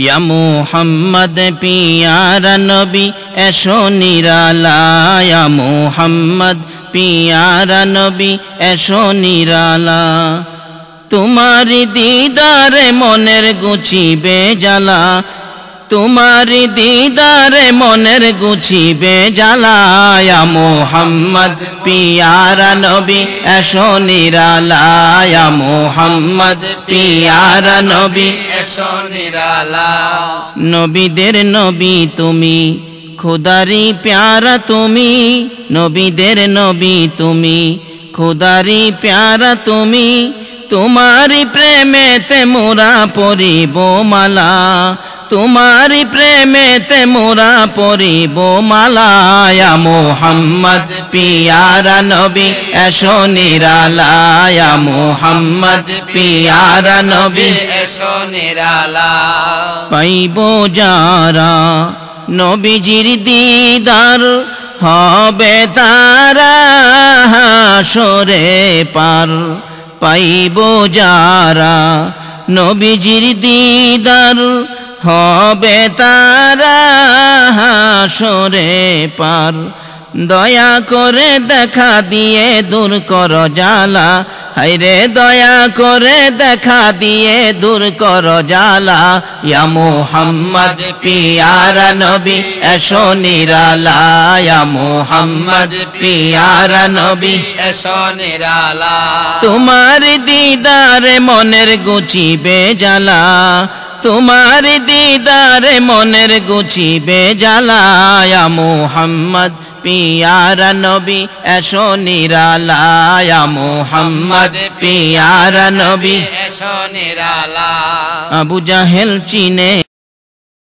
ইয়া মুহাম্মদ পিয়ারা নবী এসো নিরালা ইয়া মুহাম্মদ পিয়ারা নবী এসো নিরালা তোমারি দিদারে মনের গুছিবে জ্বালা তোমারি দিদারে মনের গুছিবে জ্বালা ইয়া মুহাম্মদ পিয়ারা নবী এসো নিরালা ইয়া মুহাম্মদ পিয়ারা নবী এসো নিরালা নবীদের নবী তুমি খুদারি প্যারা তুমি নবীদের নবী তুমি খুদারি প্যারা তুমি তোমারি প্রেমেতে মোরা পরিব মালা তোমারি প্রেমেতে মোরা পরিব মালা ইয়া মুহাম্মদ পিয়ারা নবী এসো নিরালা ইয়া মুহাম্মদ পিয়ারা নবী এসো নিরালা পাইব যারা নবীজির দিদার হবে তারা হাসরে পার পাইব যারা নবীজির দিদার হবে তারা হাসরে পার দয়া করে দেখা দিয়ে দূর কর জ্বালা হায়রে দয়া করে দেখা দিয়ে দূর কর জ্বালা ইয়া মুহাম্মদ পিয়ারা নবী এসো নিরালা ইয়া মুহাম্মদ পিয়ারা নবী এসো নিরালা তোমার দিদারে মনের গুছিবে জ্বালা তোমার দিদারে মনের গুছিবে জ্বালা ইয়া মুহাম্মদ পিয়ারা নবী এসো নিরালা ইয়া মুহাম্মদ পিয়ারা নবী এসো নিরালা আবু জাহেল চিনে